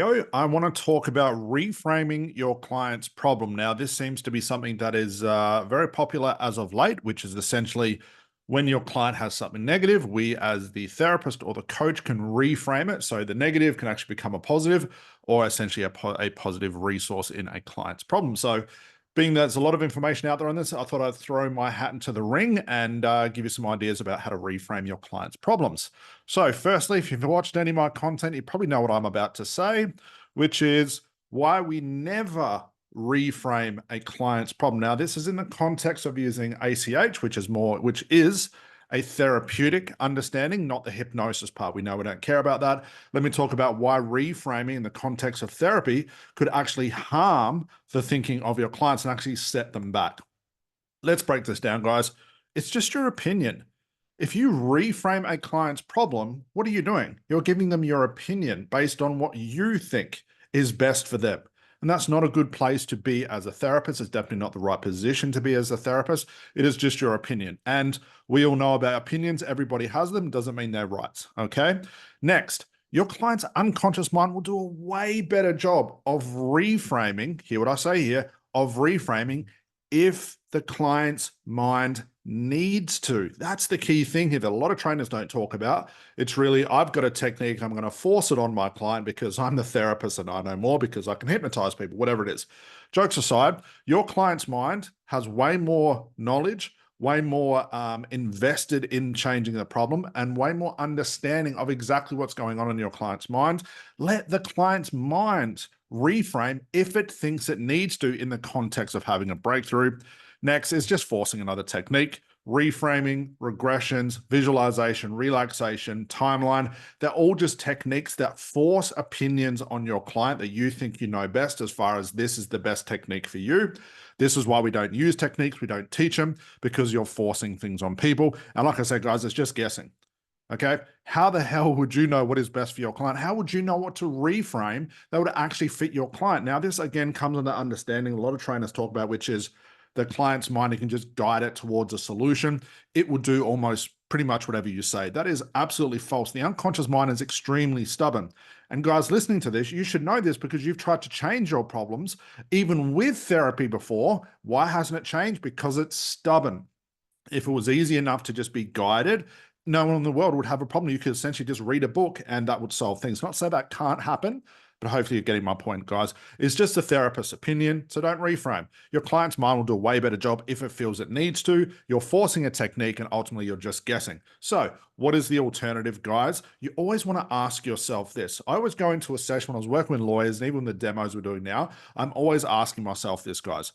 I want to talk about reframing your client's problem. Now, this seems to be something that is very popular as of late, which is essentially when your client has something negative, we as the therapist or the coach can reframe it. So the negative can actually become a positive or essentially a positive resource in a client's problem. So being that there's a lot of information out there on this, I thought I'd throw my hat into the ring and give you some ideas about how to reframe your client's problems. So firstly, if you've watched any of my content, you probably know what I'm about to say, which is why we never reframe a client's problem. Now, this is in the context of using ACH, which is a therapeutic understanding, not the hypnosis part. We know we don't care about that. Let me talk about why reframing in the context of therapy could actually harm the thinking of your clients and actually set them back. Let's break this down, guys. It's just your opinion. If you reframe a client's problem, what are you doing? You're giving them your opinion based on what you think is best for them. And that's not a good place to be as a therapist. It's definitely not the right position to be as a therapist. It is just your opinion. And we all know about opinions. Everybody has them. Doesn't mean they're right. Okay. Next, your client's unconscious mind will do a way better job of reframing. Hear what I say here, of reframing if the client's mind needs to. That's the key thing here that a lot of trainers don't talk about. It's really, I've got a technique, I'm going to force it on my client because I'm the therapist and I know more because I can hypnotize people, whatever it is. Jokes aside, your client's mind has way more knowledge, way more invested in changing the problem, and way more understanding of exactly what's going on in your client's mind. Let the client's mind reframe if it thinks it needs to in the context of having a breakthrough. Next is just forcing another technique. Reframing, regressions, visualization, relaxation, timeline. They're all just techniques that force opinions on your client that you think you know best as far as this is the best technique for you. This is why we don't use techniques. We don't teach them because you're forcing things on people. And like I said, guys, it's just guessing. Okay. How the hell would you know what is best for your client? How would you know what to reframe that would actually fit your client? Now, this again comes under understanding a lot of trainers talk about, which is the client's mind. You can just guide it towards a solution. It will do almost pretty much whatever you say. That is absolutely false. The unconscious mind is extremely stubborn. And guys, listening to this, you should know this because you've tried to change your problems, even with therapy before. Why hasn't it changed? Because it's stubborn. If it was easy enough to just be guided, no one in the world would have a problem. You could essentially just read a book and that would solve things. Not so that can't happen, but hopefully you're getting my point, guys. It's just a therapist's opinion, so don't reframe. Your client's mind will do a way better job if it feels it needs to. You're forcing a technique and ultimately you're just guessing. So what is the alternative, guys? You always want to ask yourself this. I always go into a session when I was working with lawyers and even the demos we're doing now, I'm always asking myself this, guys.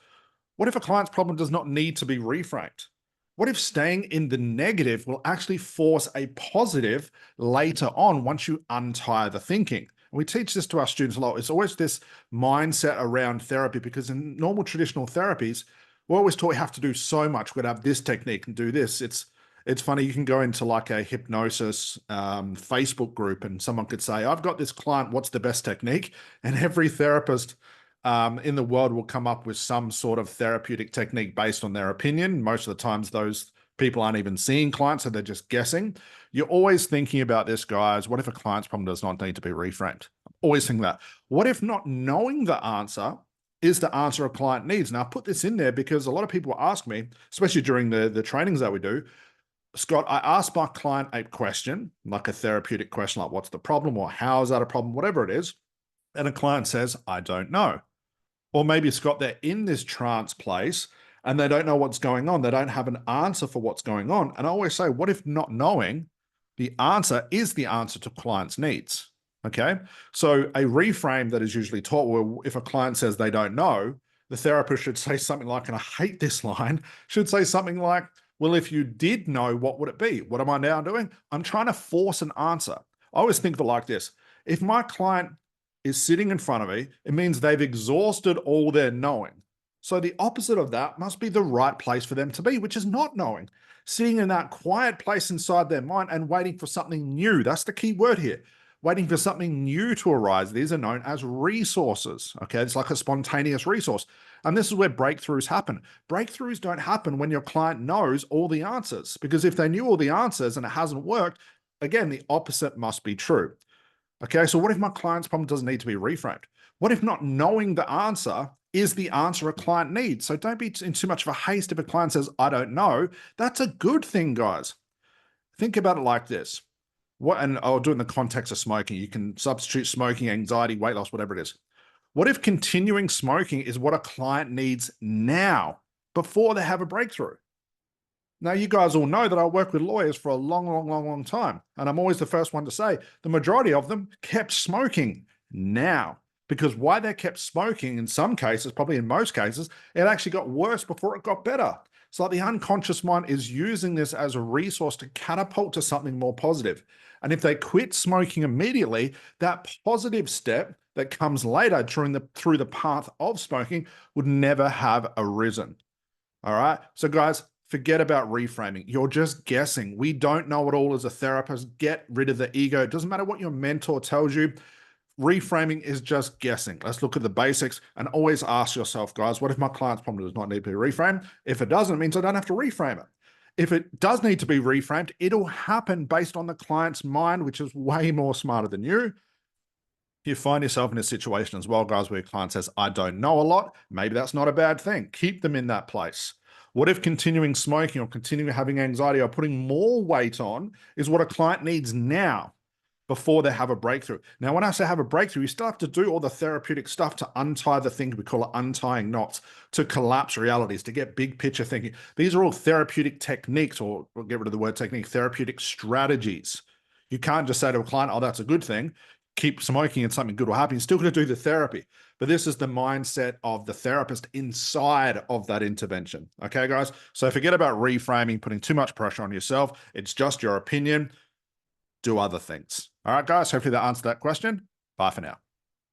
What if a client's problem does not need to be reframed? What if staying in the negative will actually force a positive later on once you untire the thinking? We teach this to our students a lot. It's always this mindset around therapy because in normal traditional therapies, we're always taught we have to do so much. We're going to have this technique and do this. It's funny. You can go into like a hypnosis Facebook group and someone could say, I've got this client, what's the best technique? And every therapist in the world will come up with some sort of therapeutic technique based on their opinion. Most of the times those people aren't even seeing clients, so they're just guessing. You're always thinking about this, guys. What if a client's problem does not need to be reframed? Always think that. What if not knowing the answer is the answer a client needs? Now, I put this in there because a lot of people ask me, especially during the trainings that we do, Scott, I ask my client a question, like a therapeutic question, like what's the problem or how is that a problem, whatever it is. And a client says, I don't know. Or maybe, Scott, they're in this trance place and they don't know what's going on. They don't have an answer for what's going on. And I always say, what if not knowing the answer is the answer to client's needs? Okay. So a reframe that is usually taught where if a client says they don't know, the therapist should say something like, and I hate this line, should say something like, well, if you did know, what would it be? What am I now doing? I'm trying to force an answer. I always think of it like this. If my client is sitting in front of me, it means they've exhausted all their knowing. So the opposite of that must be the right place for them to be, which is not knowing. Sitting in that quiet place inside their mind and waiting for something new. That's the key word here. Waiting for something new to arise. These are known as resources. Okay, it's like a spontaneous resource. And this is where breakthroughs happen. Breakthroughs don't happen when your client knows all the answers, because if they knew all the answers and it hasn't worked, again, the opposite must be true. Okay, so what if my client's problem doesn't need to be reframed? What if not knowing the answer is the answer a client needs? So don't be in too much of a haste if a client says, I don't know. That's a good thing, guys. Think about it like this. And I'll do it in the context of smoking. You can substitute smoking, anxiety, weight loss, whatever it is. What if continuing smoking is what a client needs now before they have a breakthrough? Now, you guys all know that I work with lawyers for a long time. And I'm always the first one to say the majority of them kept smoking now. Because why they kept smoking in some cases, probably in most cases, it actually got worse before it got better. So the unconscious mind is using this as a resource to catapult to something more positive. And if they quit smoking immediately, that positive step that comes later through the path of smoking would never have arisen. All right. So guys, forget about reframing. You're just guessing. We don't know it all as a therapist. Get rid of the ego. It doesn't matter what your mentor tells you. Reframing is just guessing. Let's look at the basics and always ask yourself, guys, what if my client's problem does not need to be reframed? If it doesn't, it means I don't have to reframe it. If it does need to be reframed, it'll happen based on the client's mind, which is way more smarter than you. You find yourself in a situation as well, guys, where your client says, I don't know a lot. Maybe that's not a bad thing. Keep them in that place. What if continuing smoking or continuing having anxiety or putting more weight on is what a client needs now before they have a breakthrough? Now, when I say have a breakthrough, you still have to do all the therapeutic stuff to untie the thing. We call it untying knots, to collapse realities, to get big picture thinking. These are all therapeutic techniques, or we'll get rid of the word technique, therapeutic strategies. You can't just say to a client, oh, that's a good thing. Keep smoking and something good will happen. You're still going to do the therapy. But this is the mindset of the therapist inside of that intervention. Okay, guys? So forget about reframing, putting too much pressure on yourself. It's just your opinion. Do other things. All right, guys? Hopefully that answered that question. Bye for now.